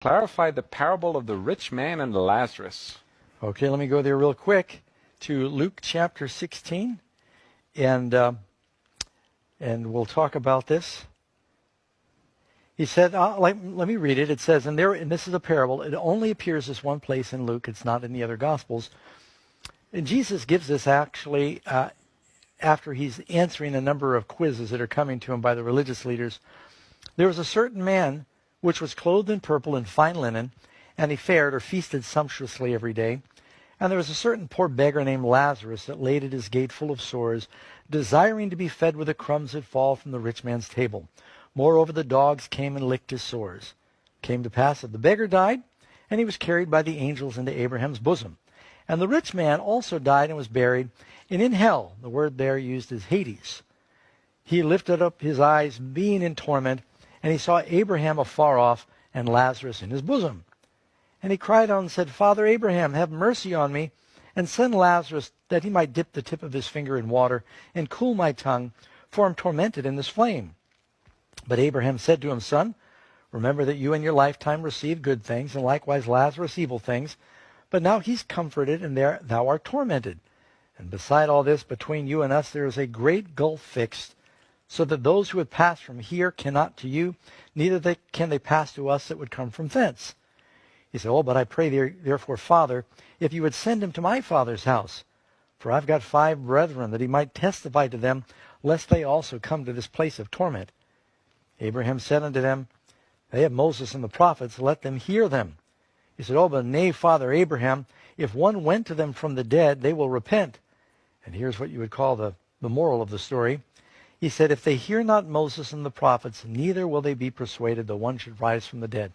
Clarify the parable of the rich man and Lazarus. Okay, let me go there real quick to Luke chapter 16, and we'll talk about this. He said, let me read it. It says, and this is a parable. It only appears this one place in Luke. It's not in the other Gospels. And Jesus gives this actually after he's answering a number of quizzes that are coming to him by the religious leaders. There was a certain man which was clothed in purple and fine linen, and he fared or feasted sumptuously every day. And there was a certain poor beggar named Lazarus that laid at his gate full of sores, desiring to be fed with the crumbs that fall from the rich man's table. Moreover, the dogs came and licked his sores. It came to pass that the beggar died, and he was carried by the angels into Abraham's bosom. And the rich man also died and was buried, and in hell, the word there used is Hades, he lifted up his eyes, being in torment, and he saw Abraham afar off and Lazarus in his bosom. And he cried out and said, Father Abraham, have mercy on me, and send Lazarus that he might dip the tip of his finger in water and cool my tongue, for I am tormented in this flame. But Abraham said to him, Son, remember that you in your lifetime received good things, and likewise Lazarus evil things. But now he's comforted, and thou art tormented. And beside all this, between you and us there is a great gulf fixed, so that those who would pass from here cannot to you, neither can they pass to us that would come from thence. He said, but I pray therefore, Father, if you would send him to my father's house. For I've got 5 brethren, that he might testify to them, lest they also come to this place of torment. Abraham said unto them, They have Moses and the prophets, let them hear them. He said, but nay, Father Abraham, if one went to them from the dead, they will repent. And here's what you would call the moral of the story. He said, if they hear not Moses and the prophets, neither will they be persuaded that one should rise from the dead.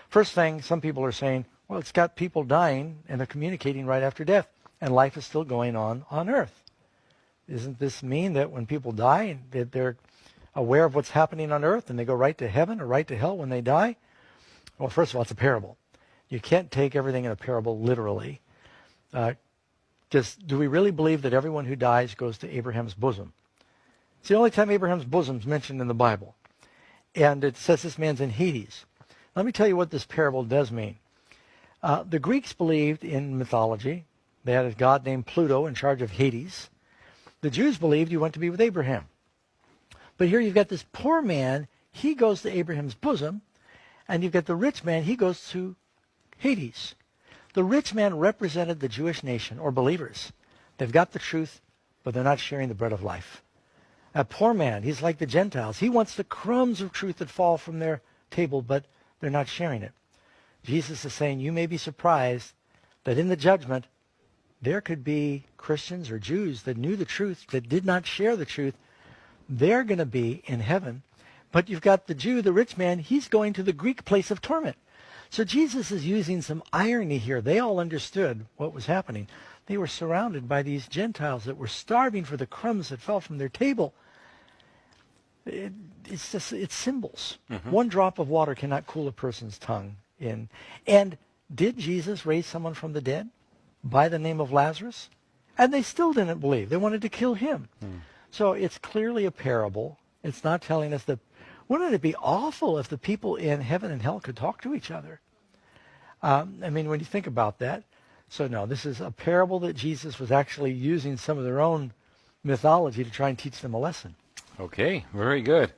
First thing, some people are saying, well, it's got people dying and they're communicating right after death, and life is still going on earth. Doesn't this mean that when people die, that they're aware of what's happening on earth and they go right to heaven or right to hell when they die? Well, first of all, it's a parable. You can't take everything in a parable literally. Do we really believe that everyone who dies goes to Abraham's bosom? It's the only time Abraham's bosom is mentioned in the Bible. And it says this man's in Hades. Let me tell you what this parable does mean. The Greeks believed in mythology. They had a god named Pluto in charge of Hades. The Jews believed you went to be with Abraham. But here you've got this poor man. He goes to Abraham's bosom. And you've got the rich man. He goes to Hades. The rich man represented the Jewish nation, or believers. They've got the truth, but they're not sharing the bread of life. A poor man, he's like the Gentiles. He wants the crumbs of truth that fall from their table, but they're not sharing it. Jesus is saying, you may be surprised that in the judgment, there could be Christians or Jews that knew the truth, that did not share the truth. They're going to be in heaven. But you've got the Jew, the rich man, he's going to the Greek place of torment. So Jesus is using some irony here. They all understood what was happening. They were surrounded by these Gentiles that were starving for the crumbs that fell from their table. It's symbols. Mm-hmm. One drop of water cannot cool a person's tongue. And did Jesus raise someone from the dead by the name of Lazarus? And they still didn't believe. They wanted to kill him. So it's clearly a parable. It's not telling us that. Wouldn't it be awful if the people in heaven and hell could talk to each other? When you think about that. So no, this is a parable that Jesus was actually using some of their own mythology to try and teach them a lesson. Okay, very good.